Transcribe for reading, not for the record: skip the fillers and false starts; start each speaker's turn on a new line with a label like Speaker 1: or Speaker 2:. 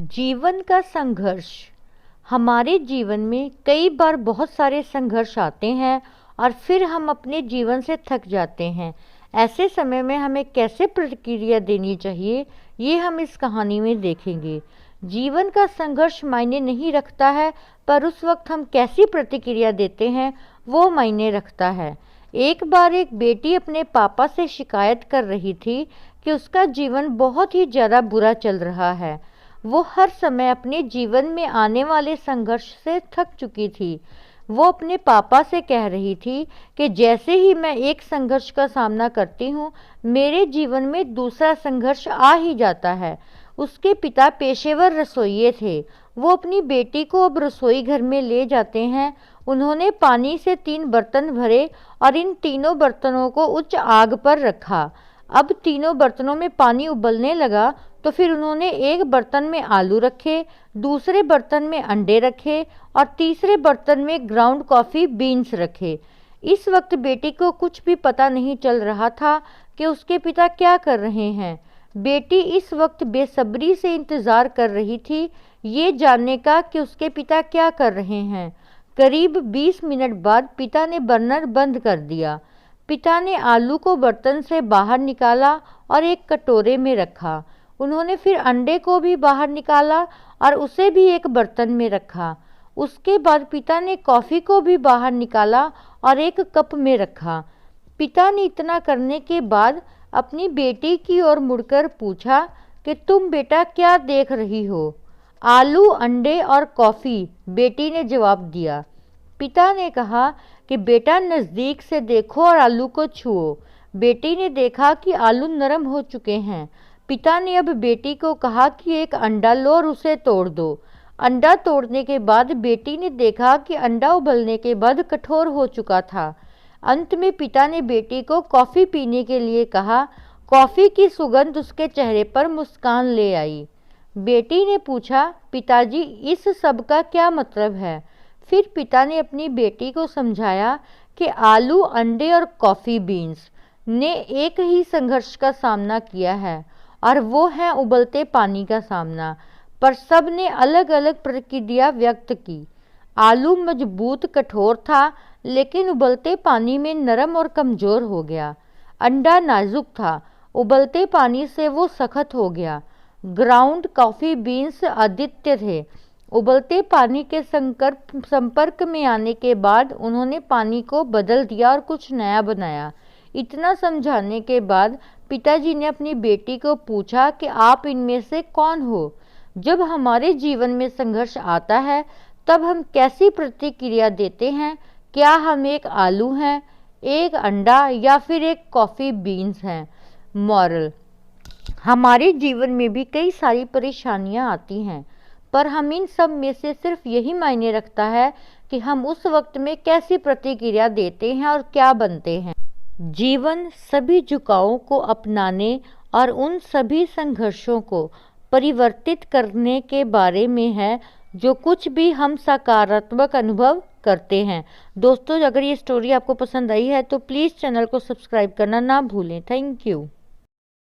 Speaker 1: जीवन का संघर्ष। हमारे जीवन में कई बार बहुत सारे संघर्ष आते हैं और फिर हम अपने जीवन से थक जाते हैं। ऐसे समय में हमें कैसे प्रतिक्रिया देनी चाहिए, ये हम इस कहानी में देखेंगे। जीवन का संघर्ष मायने नहीं रखता है, पर उस वक्त हम कैसी प्रतिक्रिया देते हैं वो मायने रखता है। एक बार एक बेटी अपने पापा से शिकायत कर रही थी कि उसका जीवन बहुत ही ज़्यादा बुरा चल रहा है। वो हर समय अपने जीवन में आने वाले संघर्ष से थक चुकी थी। वो अपने पापा से कह रही थी कि जैसे ही मैं एक संघर्ष का सामना करती हूँ, मेरे जीवन में दूसरा संघर्ष आ ही जाता है। उसके पिता पेशेवर रसोइये थे। वो अपनी बेटी को अब रसोई घर में ले जाते हैं। उन्होंने पानी से 3 बर्तन भरे और इन तीनों बर्तनों को उच्च आग पर रखा। अब तीनों बर्तनों में पानी उबलने लगा तो फिर उन्होंने एक बर्तन में आलू रखे, दूसरे बर्तन में अंडे रखे और तीसरे बर्तन में ग्राउंड कॉफ़ी बीन्स रखे। इस वक्त बेटी को कुछ भी पता नहीं चल रहा था कि उसके पिता क्या कर रहे हैं। बेटी इस वक्त बेसब्री से इंतज़ार कर रही थी ये जानने का कि उसके पिता क्या कर रहे हैं। करीब 20 मिनट बाद पिता ने बर्नर बंद कर दिया। पिता ने आलू को बर्तन से बाहर निकाला और एक कटोरे में रखा। उन्होंने फिर अंडे को भी बाहर निकाला और उसे भी एक बर्तन में रखा। उसके बाद पिता ने कॉफ़ी को भी बाहर निकाला और एक कप में रखा। पिता ने इतना करने के बाद अपनी बेटी की ओर मुड़कर पूछा कि तुम बेटा क्या देख रही हो? आलू, अंडे और कॉफ़ी, बेटी ने जवाब दिया। पिता ने कहा कि बेटा नज़दीक से देखो और आलू को छुओ। बेटी ने देखा कि आलू नरम हो चुके हैं। पिता ने अब बेटी को कहा कि एक अंडा लो और उसे तोड़ दो। अंडा तोड़ने के बाद बेटी ने देखा कि अंडा उबलने के बाद कठोर हो चुका था। अंत में पिता ने बेटी को कॉफ़ी पीने के लिए कहा। कॉफ़ी की सुगंध उसके चेहरे पर मुस्कान ले आई। बेटी ने पूछा, पिताजी इस सब का क्या मतलब है? फिर पिता ने अपनी बेटी को समझाया कि आलू, अंडे और कॉफ़ी बीन्स ने एक ही संघर्ष का सामना किया है और वो है उबलते पानी का सामना, पर सब ने अलग अलग प्रतिक्रिया व्यक्त की। आलू मजबूत कठोर था, लेकिन उबलते पानी में नरम और कमज़ोर हो गया। अंडा नाजुक था, उबलते पानी से वो सख्त हो गया। ग्राउंड कॉफ़ी बीन्स अद्वितीय थे। उबलते पानी के संपर्क में आने के बाद उन्होंने पानी को बदल दिया और कुछ नया बनाया। इतना समझाने के बाद पिताजी ने अपनी बेटी को पूछा कि आप इनमें से कौन हो? जब हमारे जीवन में संघर्ष आता है तब हम कैसी प्रतिक्रिया देते हैं? क्या हम एक आलू हैं, एक अंडा या फिर एक कॉफ़ी बीन्स हैं? मॉरल: हमारे जीवन में भी कई सारी परेशानियां आती हैं, पर हम इन सब में से सिर्फ यही मायने रखता है कि हम उस वक्त में कैसी प्रतिक्रिया देते हैं और क्या बनते हैं। जीवन सभी झुकावों को अपनाने और उन सभी संघर्षों को परिवर्तित करने के बारे में है जो कुछ भी हम सकारात्मक अनुभव करते हैं। दोस्तों, अगर ये स्टोरी आपको पसंद आई है तो प्लीज़ चैनल को सब्सक्राइब करना ना भूलें। Thank you.